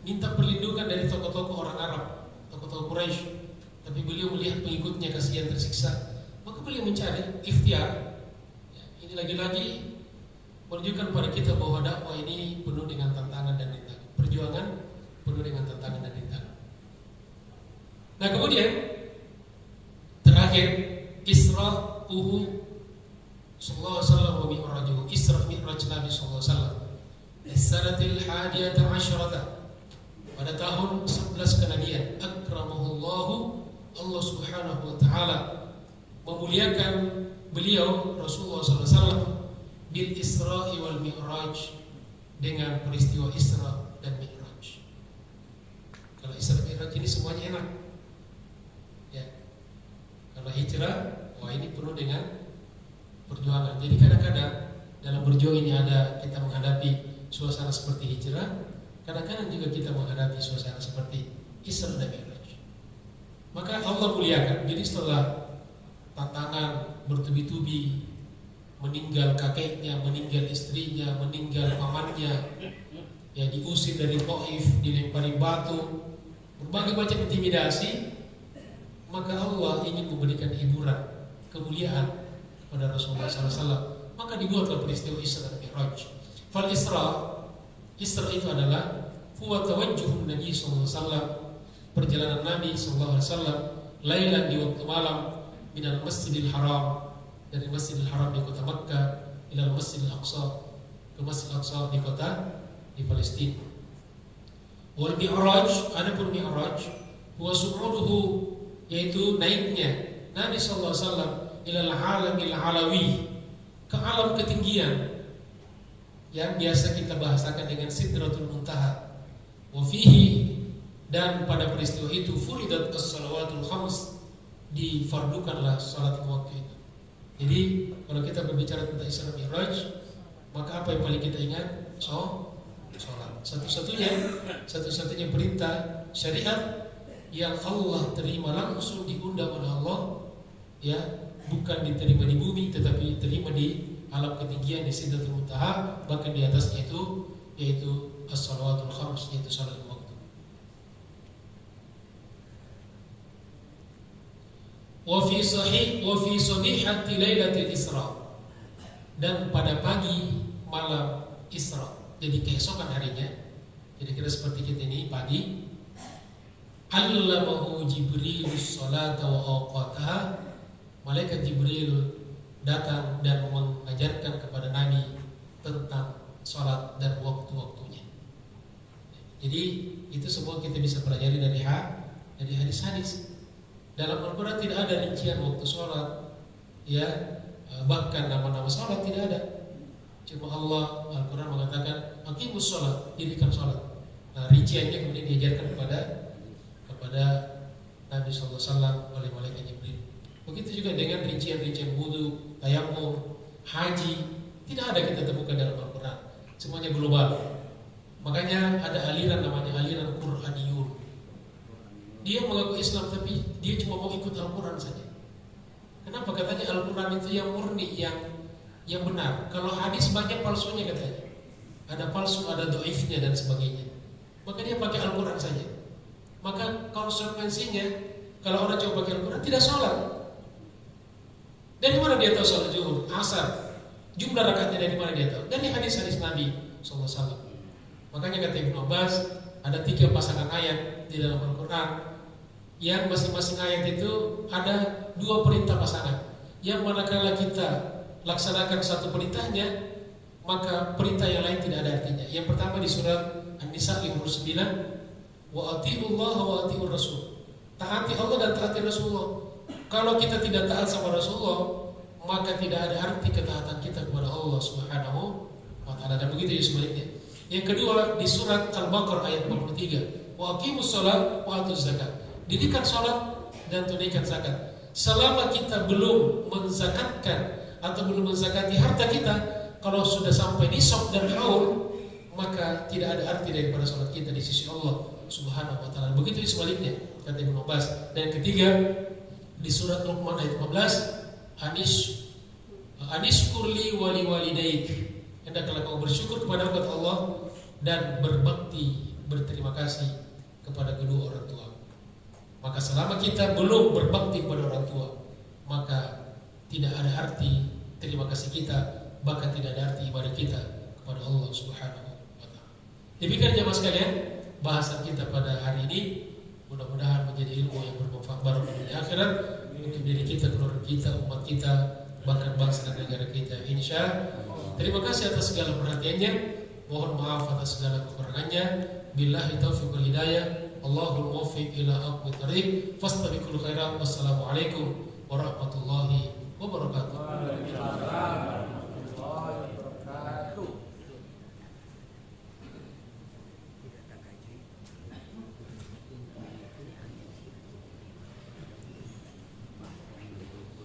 minta perlindungan dari tokoh-tokoh orang Arab, tokoh-tokoh Quraisy. Tapi beliau melihat pengikutnya kasihan tersiksa, maka beliau mencari ikhtiar. Ya, ini lagi-lagi menunjukkan pada kita bahwa dakwah ini penuh dengan tantangan dan rintangan. Perjuangan penuh dengan tantangan dan rintangan. Nah kemudian terakhir Isra'uhu sallallahu alaihi wasallam wa mi'rajuhu, Isra' Mi'raj Nabi sallallahu alaihi wasallam as-sanatil hadiyata asyrata, pada tahun 11 kenabian. Akramahullahu, Allah subhanahu wa ta'ala memuliakan beliau Rasulullah sallallahu alaihi wasallam bil Isra'i wal Mi'raj, dengan peristiwa Isra dan Mi'raj. Kalau Isra Mi'raj ini semuanya enak. Ya. Kalau hijrah, wah ini penuh dengan perjuangan. Jadi kadang-kadang dalam berjuang ini ada kita menghadapi suasana seperti hijrah, kadang-kadang juga kita menghadapi suasana seperti Isra dan Mi'raj. Maka Allah muliakan. Jadi setelah tantangan bertubi-tubi, meninggal kakeknya, meninggal istrinya, meninggal pamannya, ya diusir dari Taif, dilempari batu, berbagai macam intimidasi, maka Allah ingin memberikan hiburan, kemuliaan kepada Rasulullah SAW. Maka dibuatlah peristiwa Isra dan Mi'raj. Fal Isra itu adalah huwa tawajjuhun Nabi SAW, perjalanan Nabi SAW, lailan di waktu malam, minal Masjidil Haram, dari Masjidil Haram di kota Makkah ila Masjidil Aqsa, ke Masjidil Aqsa di Palestina. Wal Mi'raj, adapun Mi'raj huwa su'uduhu, yaitu naiknya Nabi sallallahu alaihi wasallam ila al-alamil alawi, ke alam ketinggian yang biasa kita bahasakan dengan Sidratul Muntaha. Wa fihi, dan pada peristiwa itu furidat as-salawatul khams, difardukanlah salat waktu itu. Jadi kalau kita berbicara tentang Isra Mi'raj, maka apa yang paling kita ingat? Sholat. Satu-satunya perintah syariat yang Allah terima langsung, diundang oleh Allah, ya, bukan diterima di bumi, tetapi diterima di alam ketinggian, di Sidratul Muntaha, bahkan di atasnya itu yaitu as-salawatul khams, yaitu salat waktu. Wa fi sabihati lailatul Isra, dan pada pagi malam Isra, jadi keesokan harinya, kira-kira seperti kita ini pagi, allamahu Jibrilus salata wa awqataha, malaikat Jibril datang dan mengajarkan kepada Nabi tentang salat dan waktu-waktunya. Jadi itu semua kita bisa pelajari dari hadis-hadis. Dalam Al-Quran tidak ada rincian waktu sholat, ya, bahkan nama-nama sholat tidak ada. Cuma Allah, Al-Quran mengatakan aqimus sholat, dirikan sholat. Nah, rinciannya kemudian diajarkan kepada Nabi SAW oleh malaikat Jibril. Begitu juga dengan rincian-rincian wudu, tayammum, haji, tidak ada kita temukan dalam Al-Quran. Semuanya global. Makanya ada aliran namanya aliran Quraniyun. Dia mengaku Islam tapi dia cuma mau ikut Al-Quran saja. Kenapa? Katanya Al-Quran itu yang murni, yang benar. Kalau hadis banyak palsunya katanya. Ada palsu, ada dhaifnya dan sebagainya. Maka dia pakai Al-Quran saja. Maka konsekuensinya kalau orang coba pakai Al-Quran tidak sholat. Dari mana dia tahu sholat zuhur, asar? Jumlah rakaatnya dari mana dia tahu? Dari hadis-hadis Nabi SAW. Makanya kata Ibnu Abbas, ada 3 pasangan ayat di dalam Al-Quran yang masing-masing ayat itu ada 2 perintah pasangan. Yang manakala kita laksanakan satu perintahnya, maka perintah yang lain tidak ada artinya. Yang pertama di surat An-Nisa 59, wa atiullaha wa atiur rasul, taati Allah dan taati Rasulullah. Kalau kita tidak taat sama Rasulullah, maka tidak ada arti ketaatan kita kepada Allah Subhanahu wa ta'ala. Dan begitu ya sebaliknya. Yang kedua di surat Al-Baqarah ayat 43, wa aqimus shalah wa atuz zakat, dirikan salat dan tunaikan zakat. Selama kita belum menzakatkan atau belum menzakati harta kita, kalau sudah sampai nisab dan haul, maka tidak ada arti daripada salat kita di sisi Allah Subhanahu wa ta'ala. Begitu sebaliknya kata Ibnu Abbas. Dan ketiga di surat Luqman ayat 15, anishkurli wali walidaik, hendaklah kau bersyukur kepada Allah dan berbakti, berterima kasih kepada kedua orang tua. Maka selama kita belum berbakti kepada orang tua, maka tidak ada arti terima kasih kita, bahkan tidak ada arti ibadah kita kepada Allah Subhanahu wa taala. Demikian jemaah sekalian, bahasan kita pada hari ini. Mudah-mudahan menjadi ilmu yang bermanfaat baru di akhirat untuk diri kita, keluarga kita, umat kita, bahkan bangsa dan negara kita. Insyaallah. Terima kasih atas segala perhatiannya. Mohon maaf atas segala kekurangannya. Billahi taufiq wal hidayah. Allahul muwaffiq ila aqwamit thariq. Fastabiqul khairat. Wassalamualaikum warahmatullahi wabarakatuh.